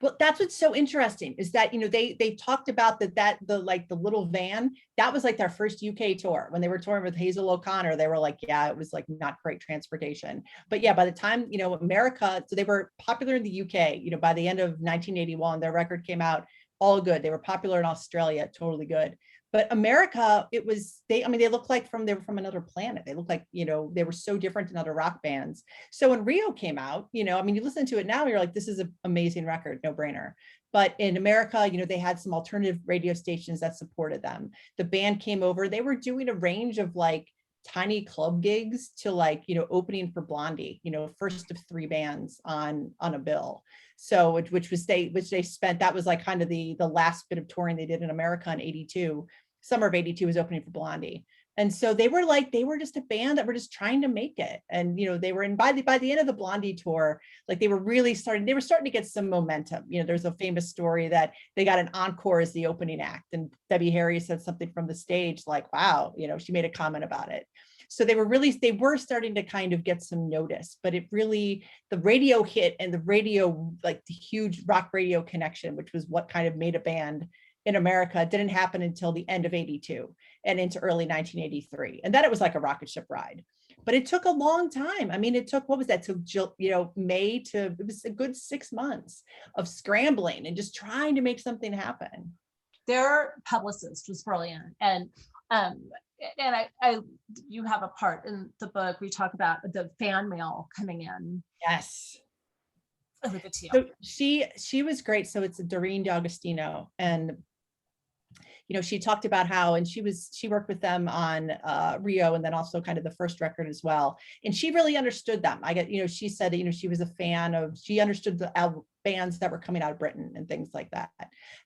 Well, that's what's so interesting is that, they talked about the little van, that was like their first UK tour. When they were touring with Hazel O'Connor, they were like, yeah, it was like not great transportation. But yeah, by the time, America, so they were popular in the UK, by the end of 1981, their record came out, all good. They were popular in Australia, totally good. But America, it was, they looked like they were from another planet. They looked like, they were so different than other rock bands. So when Rio came out, you listen to it now, you're like, this is an amazing record, no brainer. But in America, they had some alternative radio stations that supported them. The band came over, they were doing a range of like tiny club gigs to like, opening for Blondie, first of 3 bands on a bill. So which they spent, that was like kind of the last bit of touring they did in America in 82. Summer of 82 was opening for Blondie. And so they were just a band that were just trying to make it. And, they were by the end of the Blondie tour, like they were starting to get some momentum. There's a famous story that they got an encore as the opening act. And Debbie Harry said something from the stage, like, wow, she made a comment about it. So they were starting to kind of get some notice, but the radio hit and the radio, like the huge rock radio connection, which was what kind of made a band in America, didn't happen until the end of 82 and into early 1983. And then it was like a rocket ship ride, but it took a long time. It took, what was that? So, May to, it was a good 6 months of scrambling and just trying to make something happen. Their publicist was brilliant. And you have a part in the book, we talk about the fan mail coming in. Yes. So she was great. So it's a Duran D'Agostino, and she talked about how, and she worked with them on Rio, and then also kind of the first record as well. And she really understood them. She said that, she was a fan of, she understood the bands that were coming out of Britain and things like that.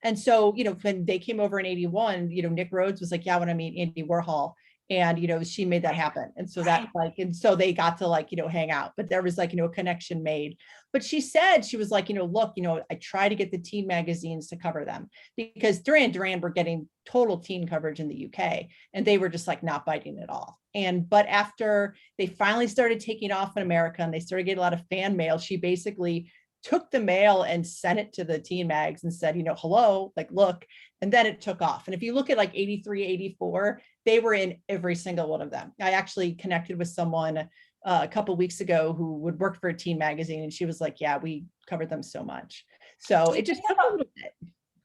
And so, when they came over in 81, Nick Rhodes was like, yeah, I want to meet Andy Warhol. And, she made that happen. And so that and so they got to hang out, but there was a connection made. But she said, she was like, look, I try to get the teen magazines to cover them, because Duran were getting total teen coverage in the UK, and they were just not biting at all. But after they finally started taking off in America and they started getting a lot of fan mail, she basically took the mail and sent it to the teen mags and said, hello, look, and then it took off. And if you look at 83, 84, they were in every single one of them. I actually connected with someone a couple of weeks ago who would work for a teen magazine, and she was like, yeah, we covered them so much. So it just took a little bit.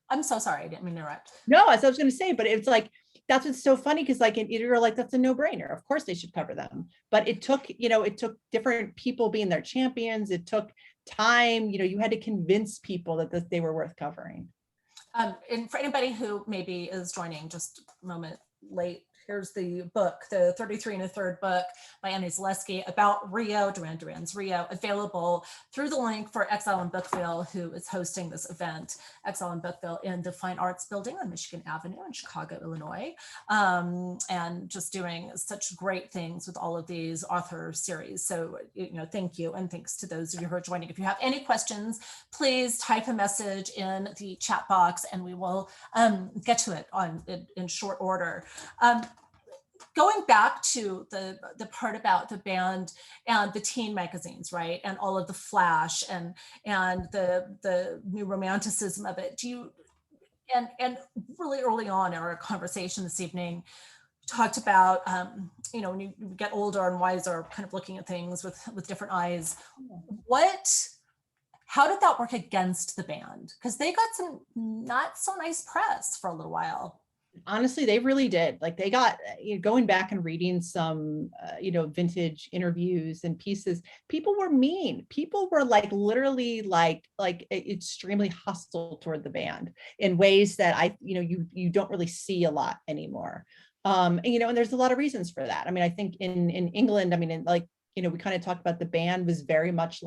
I'm so sorry, I didn't mean to interrupt. No, as I was going to say, but it's that's what's so funny, because you're like, that's a no-brainer. Of course they should cover them. But it took different people being their champions. It took time. You had to convince people that they were worth covering. And for anybody who maybe is joining just a moment late, here's the book, the 33 1/3 book by Annie Zaleski about Rio, Duran's Rio, available through the link for Exile in Bookville, who is hosting this event, Exile in Bookville, in the Fine Arts Building on Michigan Avenue in Chicago, Illinois, and just doing such great things with all of these author series. So, thank you, and thanks to those of you who are joining. If you have any questions, please type a message in the chat box, and we will get to it in short order. Going back to the part about the band and the teen magazines, right, and all of the flash and the new romanticism of it. And really early on in our conversation this evening, talked about when you get older and wiser, kind of looking at things with different eyes. How did that work against the band? Because they got some not so nice press for a little while. Honestly, they really did. They got, going back and reading some, vintage interviews and pieces, people were mean. People were literally extremely hostile toward the band in ways that you don't really see a lot anymore. And there's a lot of reasons for that. I think in England, we kind of talked about, the band was very much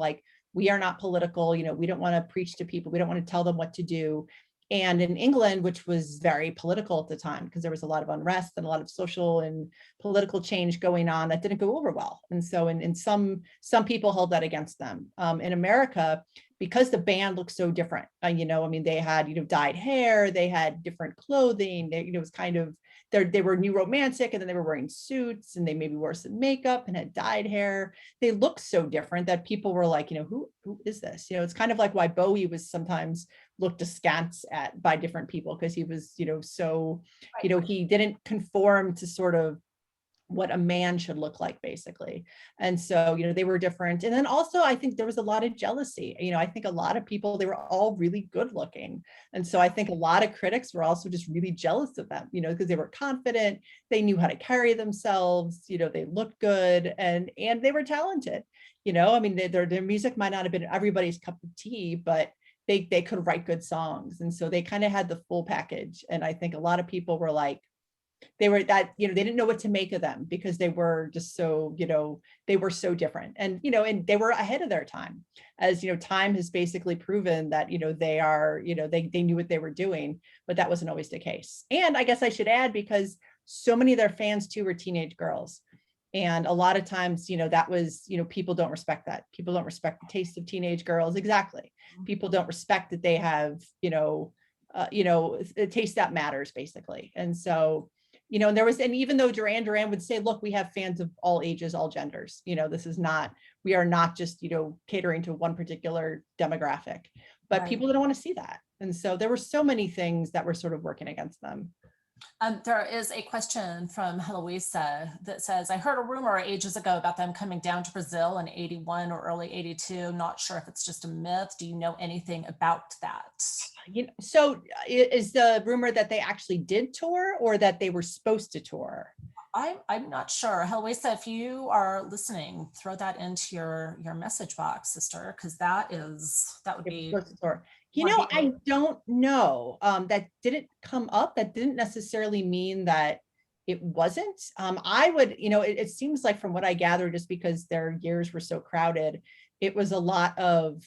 we are not political. We don't want to preach to people. We don't want to tell them what to do. And in England, which was very political at the time, because there was a lot of unrest and a lot of social and political change going on, that didn't go over well. And so in some people held that against them. In America, because the band looked so different, they had, dyed hair, they had different clothing, it was kind of, they were new romantic, and then they were wearing suits, and they maybe wore some makeup and had dyed hair. They looked so different that people were like, who is this? It's kind of like why Bowie was sometimes looked askance at by different people, because he was, so, he didn't conform to sort of what a man should look like, basically. And so, they were different. And then also, I think there was a lot of jealousy. I think a lot of people, they were all really good looking. And so I think a lot of critics were also just really jealous of them, because they were confident, they knew how to carry themselves, they looked good, and they were talented. I mean, their music might not have been everybody's cup of tea, but they could write good songs. And so they kind of had the full package. And I think a lot of people were like, they didn't know what to make of them because they were just so, they were so different, and, and they were ahead of their time, as, time has basically proven that, they are, they knew what they were doing, but that wasn't always the case. And I guess I should add, because so many of their fans too were teenage girls. And a lot of times, that was, people don't respect that. People don't respect the taste of teenage girls. Exactly. People don't respect that they have, a taste that matters, basically. And so, and there was, and even though Duran would say, look, we have fans of all ages, all genders, this is not, we are not just, catering to one particular demographic, but Right. people didn't want to see that. And so there were so many things that were sort of working against them. There is a question from Heloisa that says, I heard a rumor ages ago about them coming down to Brazil in 81 or early 82. Not sure if it's just a myth. Do you know anything about that? So is the rumor that they actually did tour, or that they were supposed to tour? I'm not sure. Heloisa, if you are listening, throw that into your message box, sister, because that would be Supposed to tour. I don't know. That didn't come up. That didn't necessarily mean that it wasn't. I would, it seems like, from what I gather, just because their years were so crowded, it was a lot of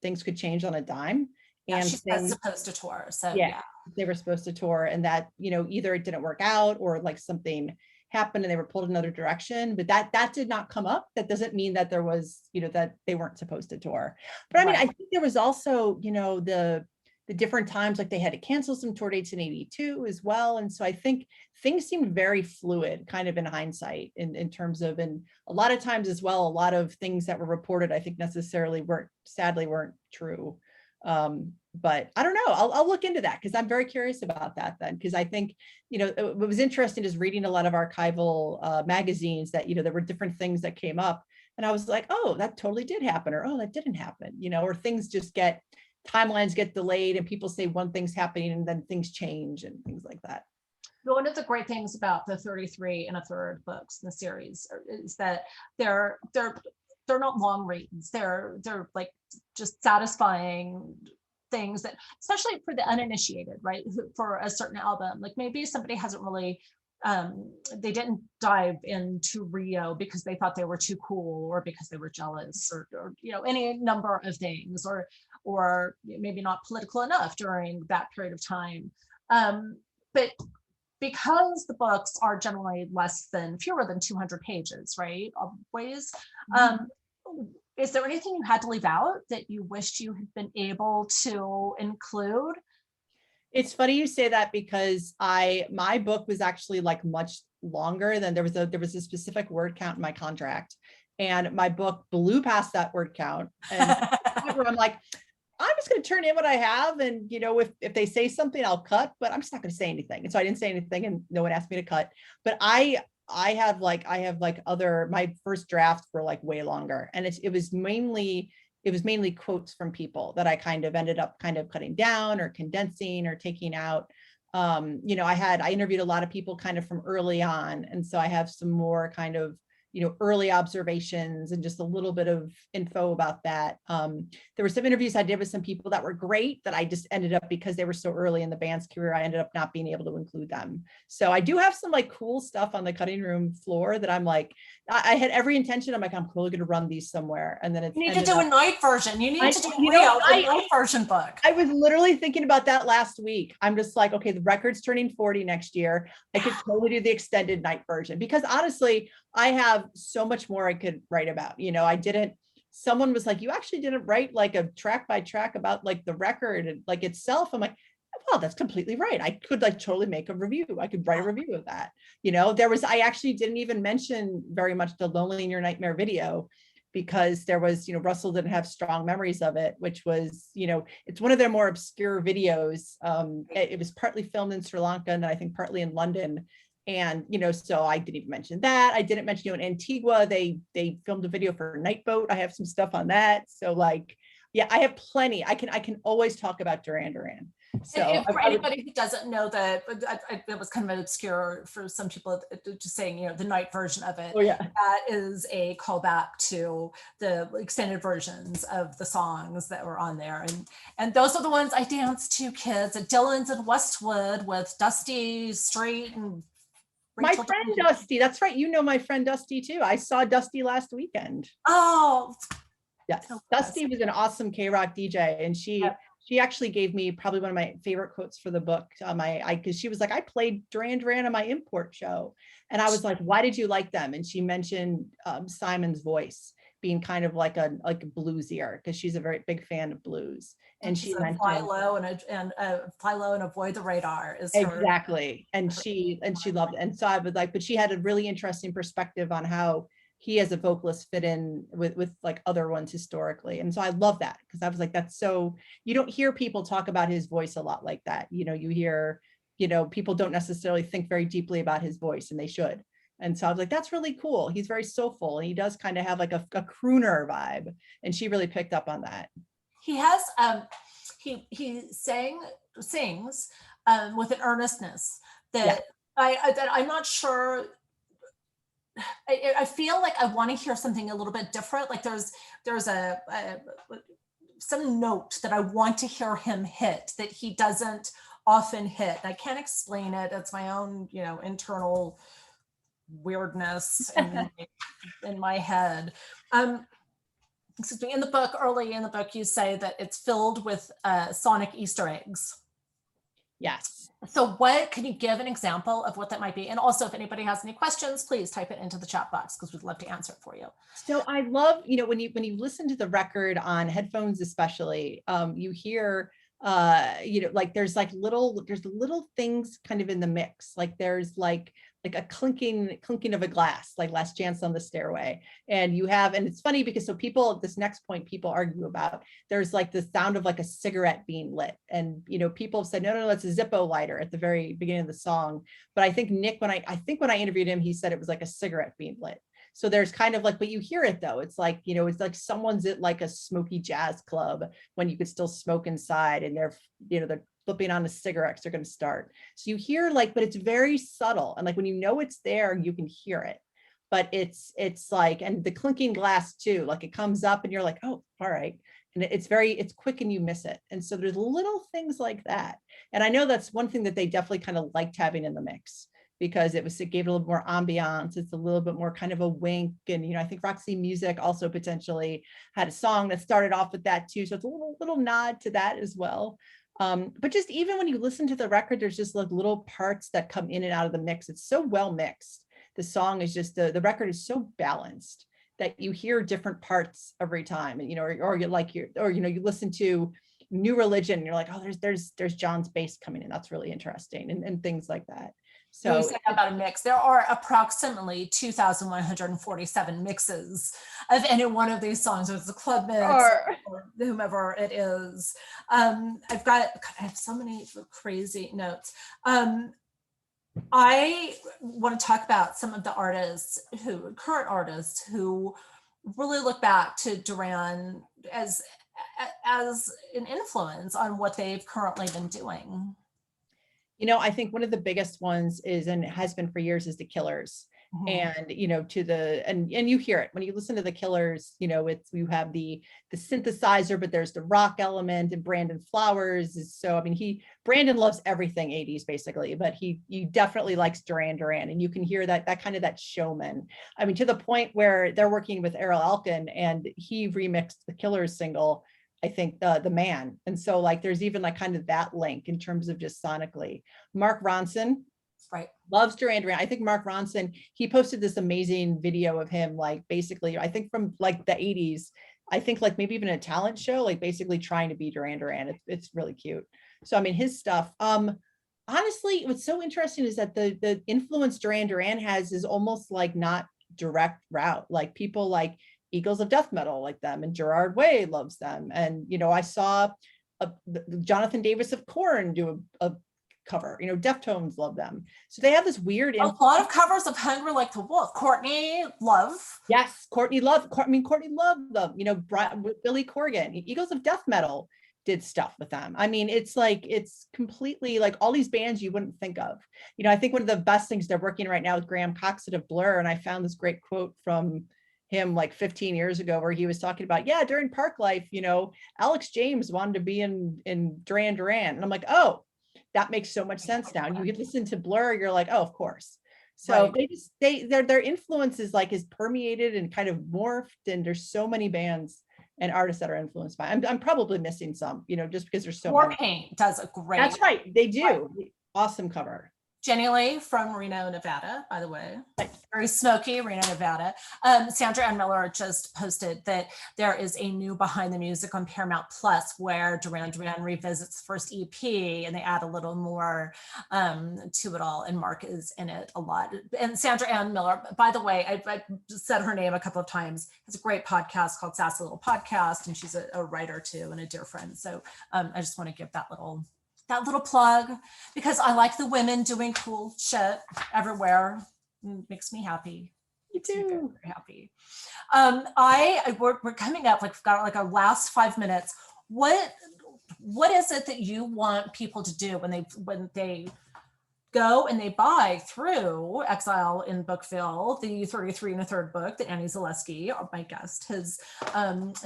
things could change on a dime. Yeah, And she's supposed to tour. So yeah, they were supposed to tour, and that, either it didn't work out, or like something happened and they were pulled another direction, but that did not come up. That doesn't mean that there was, that they weren't supposed to tour. But I mean, I think there was also, the different times, like they had to cancel some tour dates in 82 as well. And so I think things seemed very fluid, kind of in hindsight, in terms of, and a lot of times as well, a lot of things that were reported, I think necessarily sadly weren't true. But I don't know, I'll look into that, because I'm very curious about that then, because I think, what was interesting is reading a lot of archival magazines that, there were different things that came up, and I was like, oh, that totally did happen, or oh, that didn't happen, or things just timelines get delayed, and people say one thing's happening and then things change and things like that. One of the great things about the 33 1/3 books in the series is that they're not long reads. They're like just satisfying things that, especially for the uninitiated, right? For a certain album, like maybe somebody hasn't really, they didn't dive into Rio because they thought they were too cool, or because they were jealous, or any number of things, or maybe not political enough during that period of time. But because the books are generally fewer than 200 pages, right? Always. Is there anything you had to leave out that you wished you had been able to include? It's funny you say that, because my book was actually like much longer than there was a specific word count in my contract, and my book blew past that word count. And I'm like, I'm just going to turn in what I have, and if they say something, I'll cut, but I'm just not going to say anything. And so I didn't say anything, and no one asked me to cut. But I have my first drafts were like way longer, and it was mainly quotes from people that I kind of ended up kind of cutting down or condensing or taking out. I interviewed a lot of people kind of from early on, and so I have some more kind of early observations and just a little bit of info about that. There were some interviews I did with some people that were great that I just ended up, because they were so early in the band's career, I ended up not being able to include them. So I do have some like cool stuff on the cutting room floor that I'm like, I had every intention. I'm like, I'm probably going to run these somewhere. And then you need to do a night version. You need to do a night version book. I was literally thinking about that last week. I'm just like, okay, the record's turning 40 next year. I could totally do the extended night version, because honestly, I have so much more I could write about. Someone was like, you actually didn't write like a track by track about like the record and like itself. I'm like, well, that's completely right. I could like totally make a review. I could write a review of that. I actually didn't even mention very much the Lonely in Your Nightmare video, because there was, Russell didn't have strong memories of it, which was, it's one of their more obscure videos. It was partly filmed in Sri Lanka, and I think partly in London. And, so I didn't even mention that. I didn't mention, in Antigua, they filmed a video for Night Boat. I have some stuff on that. So like, yeah, I have plenty. I can always talk about Duran Duran. So and for anybody who doesn't know that, it was kind of obscure for some people, just saying, the night version of it. Oh yeah. That is a callback to the extended versions of the songs that were on there. And those are the ones I danced to, kids, at Dylan's in Westwood with Dusty Street and My friend Dusty. That's right. My friend Dusty too. I saw Dusty last weekend. Oh, yes. Dusty was an awesome KROQ DJ, and she actually gave me probably one of my favorite quotes for the book. Because she was like, I played Duran Duran on my import show, and I was like, why did you like them? And she mentioned Simon's voice being kind of like a bluesier, because she's a very big fan of blues. And she mentioned fly low and avoid the radar is exactly. And she loved it. And so I would like, but she had a really interesting perspective on how he as a vocalist fit in with like other ones historically. And so I love that, because I was like, that's so, you don't hear people talk about his voice a lot like that. You hear, people don't necessarily think very deeply about his voice, and they should. And so I was like, that's really cool. He's very soulful, and he does kind of have like a crooner vibe. And she really picked up on that. He has, he sings with an earnestness that I'm not sure. I feel like I want to hear something a little bit different. Like there's some note that I want to hear him hit that he doesn't often hit. I can't explain it. It's my own, internal weirdness in my head. Excuse me. Early in the book, you say that it's filled with sonic Easter eggs. Yes. So what, can you give an example of what that might be? And also, if anybody has any questions, please type it into the chat box, because we'd love to answer it for you. So I love, when you listen to the record on headphones, especially, you hear, like there's little things kind of in the mix. Like there's like a clinking of a glass, like Last Chance on the Stairway. And it's funny because this next point people argue about, there's like the sound of like a cigarette being lit. And, people have said, no, it's a Zippo lighter at the very beginning of the song. But I think Nick, when I interviewed him, he said it was like a cigarette being lit. So there's kind of like, but you hear it though. It's like, it's like someone's at like a smoky jazz club when you could still smoke inside, and they're flipping on the cigarettes, they're going to start. So you hear like, but it's very subtle. And like, when it's there, you can hear it, but it's like, and the clinking glass too, like it comes up and you're like, oh, all right. And it's quick and you miss it. And so there's little things like that. And I know that's one thing that they definitely kind of liked having in the mix, because it gave it a little more ambiance. It's a little bit more kind of a wink. And, I think Roxy Music also potentially had a song that started off with that too. So it's a little nod to that as well. But just even when you listen to the record, there's just like little parts that come in and out of the mix. It's so well mixed. The song is just, the record is so balanced that you hear different parts every time. And, you listen to New Religion and you're like, oh, there's John's bass coming in. That's really interesting. And things like that. So we say about a mix. There are approximately 2,147 mixes of any one of these songs, whether it's a club mix or whomever it is. I have so many crazy notes. I want to talk about some of the current artists who really look back to Duran as an influence on what they've currently been doing. I think one of the biggest ones is, and it has been for years, is the Killers. And and you hear it when you listen to the Killers. You have the synthesizer, but there's the rock element. And Brandon Flowers is Brandon loves everything 80s basically, but he definitely likes Duran Duran, and you can hear that kind of that showman. To the point where they're working with Errol Alkin, and he remixed the Killers single, I think, the Man. And so like there's even like kind of that link in terms of just sonically. Mark Ronson, right, loves Duran Duran. I think Mark Ronson, he posted this amazing video of him, like basically, I think from like the 80s, I think like maybe even a talent show, like basically trying to be Duran Duran. It's really cute. So his stuff. Honestly, what's so interesting is that the influence Duran Duran has is almost like not direct route. Like people like Eagles of Death Metal like them, and Gerard Way loves them. And I saw Jonathan Davis of Korn do a cover. You know, Deftones love them. So they have this weird. A lot of covers of Hungry Like the Wolf. Courtney Love. Yes, Courtney Love. Courtney loved them. You know, Billy Corgan, Eagles of Death Metal did stuff with them. I mean, it's like, it's completely like all these bands you wouldn't think of. You know, I think one of the best things they're working right now with Graham Coxon of Blur, and I found this great quote from him like 15 years ago where he was talking about, yeah, during Park Life, you know, Alex James wanted to be in Duran Duran. And I'm like, oh, that makes so much sense now. And you listen to Blur, you're like, oh, of course. So Right. their influence is like is permeated and kind of morphed, and there's so many bands and artists that are influenced by. I'm probably missing some, you know, just because there's so many. Warpaint does a great. That's right, they do. Awesome cover. Jenny Lee from Reno, Nevada, by the way. Very smoky, Reno, Nevada. Sandra Ann Miller just posted that there is a new Behind the Music on Paramount Plus where Duran Duran revisits the first EP and they add a little more to it all. And Mark is in it a lot. And Sandra Ann Miller, by the way, I said her name a couple of times. It's a great podcast called Sassy Little Podcast. And she's a writer too and a dear friend. So I just want to give that little plug because I like the women doing cool shit everywhere. It makes me happy. Me too. Very happy. We're coming up, like we've got like our last 5 minutes. What is it that you want people to do when they go and they buy through Exile in Bookville, the 33 1/3 book that Annie Zaleski, my guest, has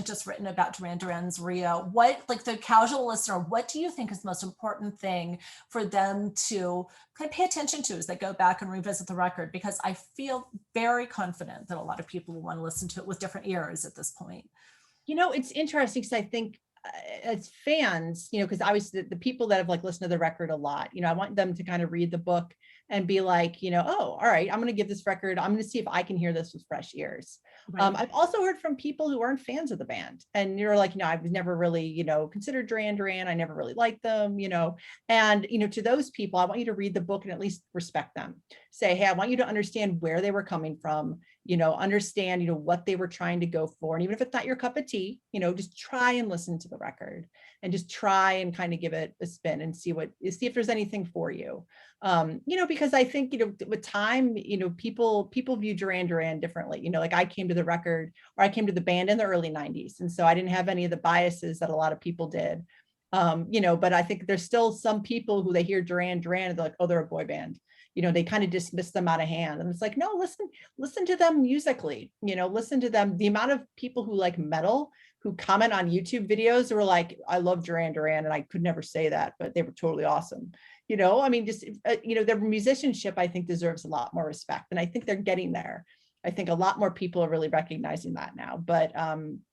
just written about Duran Duran's Rio. What, like the casual listener, what do you think is the most important thing for them to kind of pay attention to as they go back and revisit the record? Because I feel very confident that a lot of people will want to listen to it with different ears at this point. You know, it's interesting because I think as fans, you know, because obviously the people that have like listened to the record a lot, you know, I want them to kind of read the book and be like, you know, oh, all right, I'm going to give this record, I'm going to see if I can hear this with fresh ears. Right. I've also heard from people who aren't fans of the band and you're like, you know, I've never really, you know, considered Duran Duran. I never really liked them, you know, and, you know, to those people, I want you to read the book and at least respect them. Say, hey, I want you to understand where they were coming from, you know, understand, you know, what they were trying to go for. And even if it's not your cup of tea, you know, just try and listen to the record and just try and kind of give it a spin and see if there's anything for you. You know, because I think, you know, with time, you know, people view Duran Duran differently. You know, like I came to the record or I came to the band in the early 90s. And so I didn't have any of the biases that a lot of people did. You know, but I think there's still some people who they hear Duran Duran and they're like, oh, they're a boy band. You know, they kind of dismiss them out of hand. And it's like, no, listen to them musically, you know, listen to them. The amount of people who like metal, who comment on YouTube videos who are like, I love Duran Duran and I could never say that, but they were totally awesome. You know, I mean, just, you know, their musicianship, I think deserves a lot more respect. And I think they're getting there. I think a lot more people are really recognizing that now, but,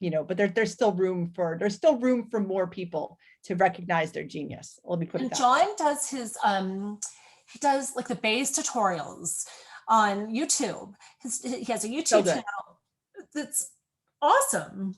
you know, but there's still room for more people to recognize their genius. Let me put it that way. John does his, he does like the bass tutorials on YouTube. He has a YouTube channel that's awesome.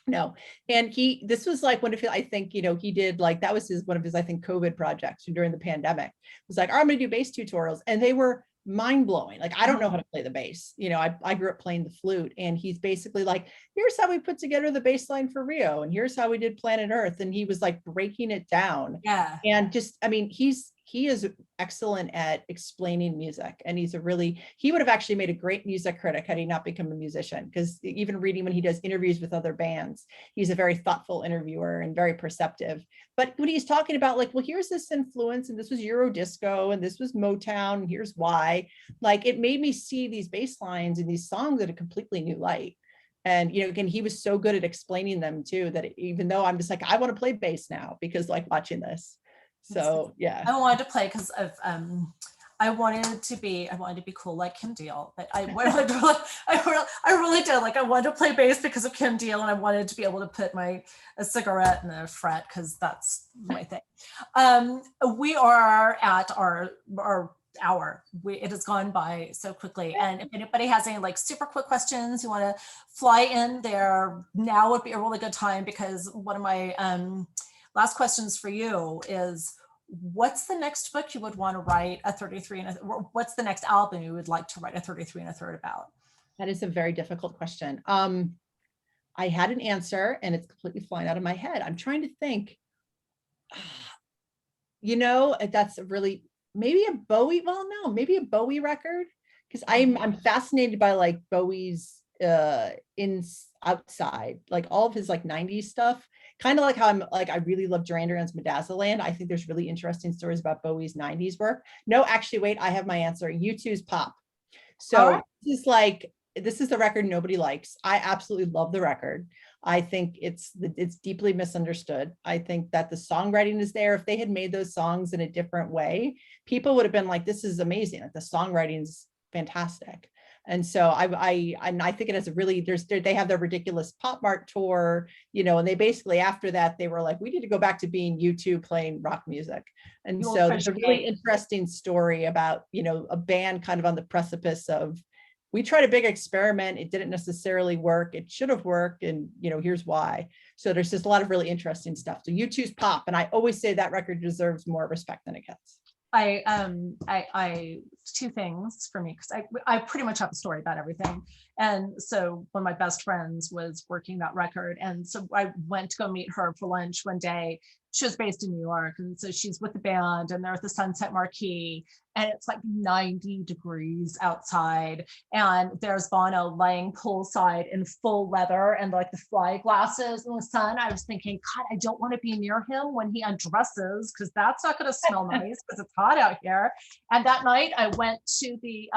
No, and this was like one of his, I think, you know, he did like, that was one of his, I think, COVID projects during the pandemic. It was like, I'm going to do bass tutorials. And they were mind blowing. Like, I don't know how to play the bass. You know, I grew up playing the flute and he's basically like, here's how we put together the bass line for Rio. And here's how we did Planet Earth. And he was like breaking it down. Yeah. And just, I mean, he is excellent at explaining music. And he would have actually made a great music critic had he not become a musician. Because even reading when he does interviews with other bands, he's a very thoughtful interviewer and very perceptive. But when he's talking about like, well, here's this influence and this was Euro disco and this was Motown and here's why, like it made me see these bass lines and these songs in a completely new light. And, you know, again, he was so good at explaining them too, that even though I'm just like, I want to play bass now because like watching this. So yeah, I wanted to play because of I wanted to be cool like Kim Deal, but I really did. Like I wanted to play bass because of Kim Deal, and I wanted to be able to put a cigarette in a fret because that's my thing. We are at our hour. It has gone by so quickly, and if anybody has any like super quick questions you want to fly in there, now would be a really good time, because one of my last questions for you is, what's the next book you would want to write a 33 and what's the next album you would like to write a 33 1/3 about? That is a very difficult question. I had an answer and it's completely flying out of my head. I'm trying to think. That's a really, maybe a Bowie, well, no, maybe a Bowie record. Because I'm fascinated by like Bowie's outside, like all of his like 90s stuff. Kind of like how I really love Duran Duran's Medazzaland. I think there's really interesting stories about Bowie's 90s work. No, actually, wait, I have my answer. U2's Pop. So right. this is the record nobody likes. I absolutely love the record. I think it's deeply misunderstood. I think that the songwriting is there. If they had made those songs in a different way, people would have been like, this is amazing. Like the songwriting's fantastic. And so I think it has a really, they have their ridiculous Pop Mart tour, and they basically, after that, they were like, we need to go back to being U2 playing rock music. And so there's a really interesting story about, a band kind of on the precipice of, we tried a big experiment. It didn't necessarily work. It should have worked. And, here's why. So there's just a lot of really interesting stuff. So U2's Pop. And I always say that record deserves more respect than it gets. I two things for me, because I pretty much have a story about everything. And so one of my best friends was working that record. And so I went to go meet her for lunch one day. She was based in New York. And so she's with the band and they're at the Sunset Marquee. And it's like 90 degrees outside. And there's Bono laying poolside in full leather and like the fly glasses in the sun. I was thinking, God, I don't want to be near him when he undresses, because that's not going to smell nice because it's hot out here. And that night I went to the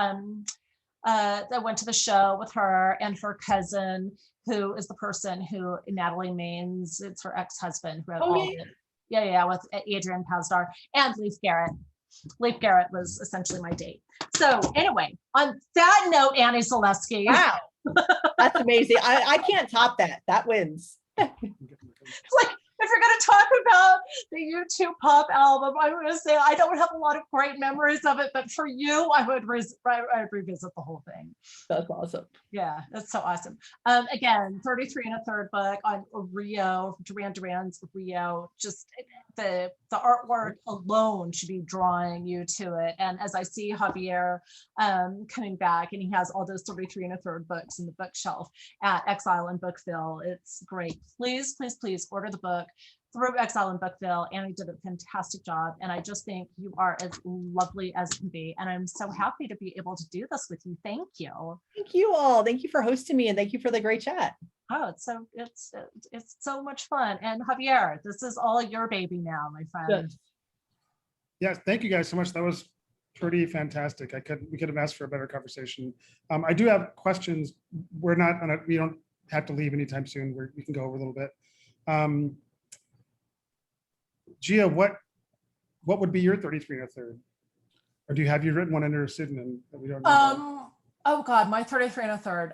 show with her and her cousin, who is the person who Natalie Maines, it's her ex-husband, who had with Adrian Pasdar and Leif Garrett. Leif Garrett was essentially my date. So anyway, on that note, Annie Zaleski. Wow, that's amazing. I can't top that. That wins. Like, if you're going to talk about the U2 Pop album, I'm going to say I don't have a lot of great memories of it, but for you, I would revisit the whole thing. That's awesome. Yeah, that's so awesome. Again, 33 1/3 book on Rio, Duran's Rio. Just the artwork alone should be drawing you to it. And as I see Javier coming back, and he has all those 33 1/3 books in the bookshelf at Exile and Bookville, it's great. Please, please, please order the book through Exile and Bookville. Annie did a fantastic job, and I just think you are as lovely as can be. And I'm so happy to be able to do this with you. Thank you. Thank you all. Thank you for hosting me, and thank you for the great chat. Oh, it's so much fun. And Javier, this is all your baby now, my friend. Yes, thank you guys so much. That was pretty fantastic. We could have asked for a better conversation. I do have questions. We don't have to leave anytime soon. We can go over a little bit. Gia, what would be your 33 1/3? Or do you have written one under a pseudonym that we don't know? Oh God, my 33 1/3.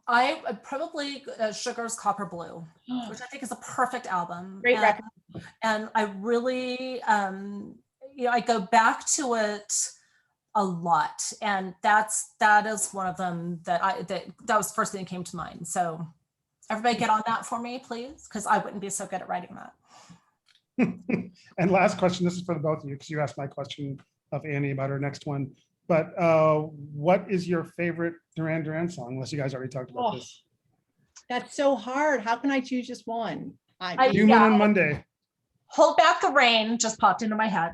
I probably Sugar's Copper Blue, which I think is a perfect album. Great record. And I really, I go back to it a lot, and that is one of them that was the first thing that came to mind. So everybody get on that for me, please, because I wouldn't be so good at writing that. And last question, this is for the both of you, because you asked my question of Annie about her next one. But what is your favorite Duran Duran song, unless you guys already talked about this? That's so hard. How can I choose just one? Human on Monday. Hold Back the Rain just popped into my head.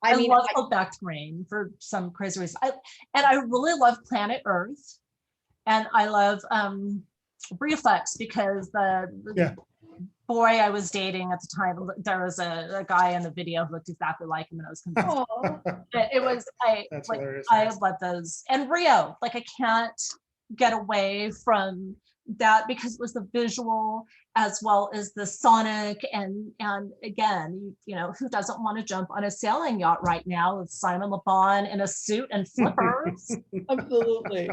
I love Hold Back the Rain for some crazy reason. I really love Planet Earth. And I love Reflex, because the boy I was dating at the time, there was a guy in the video who looked exactly like him, and I was convinced. I love those. And Rio, like I can't get away from that, because it was the visual as well as the sonic, and again, who doesn't want to jump on a sailing yacht right now with Simon Le Bon in a suit and flippers? Absolutely.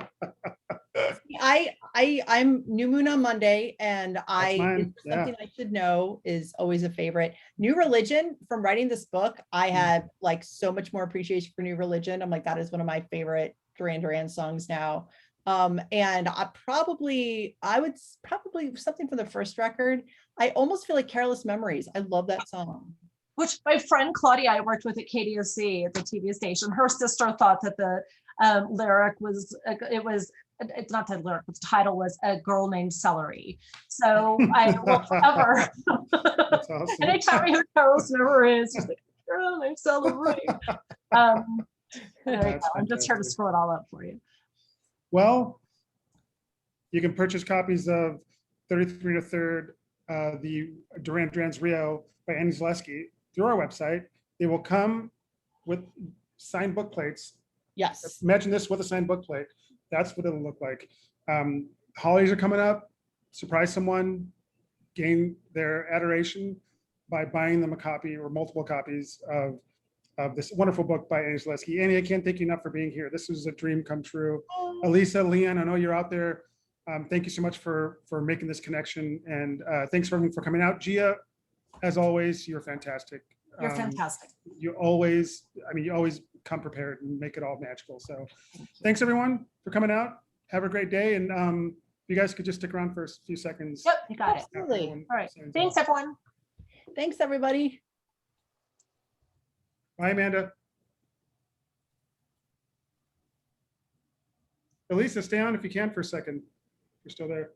I'm New Moon on Monday, and something I should know is always a favorite. New Religion. From writing this book, I had like so much more appreciation for New Religion. I'm like, that is one of my favorite Duran Duran songs now. And I would probably something from the first record. I almost feel like Careless Memories. I love that song. Which my friend Claudia, I worked with at KDOC at the TV station, her sister thought that the lyric was, it's not the lyric, but the title was A Girl Named Celery. So I will forever, That's awesome. anytime I hear Careless Memories, grown, I celebrate. There you go. That's I'm just here to fantastic. scroll it all up for you. Well, you can purchase copies of 33 and a Third, the Duran's Rio by Annie Zaleski through our website. They will come with signed book plates. Yes. Imagine this with a signed book plate. That's what it'll look like. Holidays are coming up. Surprise someone, gain their adoration by buying them a copy or multiple copies of this wonderful book by Annie Zaleski. Annie, I can't thank you enough for being here. This was a dream come true. Elisa, Leon, I know you're out there. Thank you so much for making this connection, and thanks for everyone for coming out. Gia, as always, you're fantastic. You're fantastic. You always come prepared and make it all magical. So thanks everyone for coming out. Have a great day. And you guys could just stick around for a few seconds. Yep, you got it. Absolutely. All right. Thanks, everyone. Thanks, everybody. Bye, Amanda. Elisa, stay on if you can for a second. You're still there.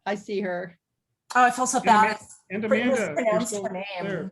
I see her. Oh, I feel so bad. And I Amanda, you're mispronounced still her name. there.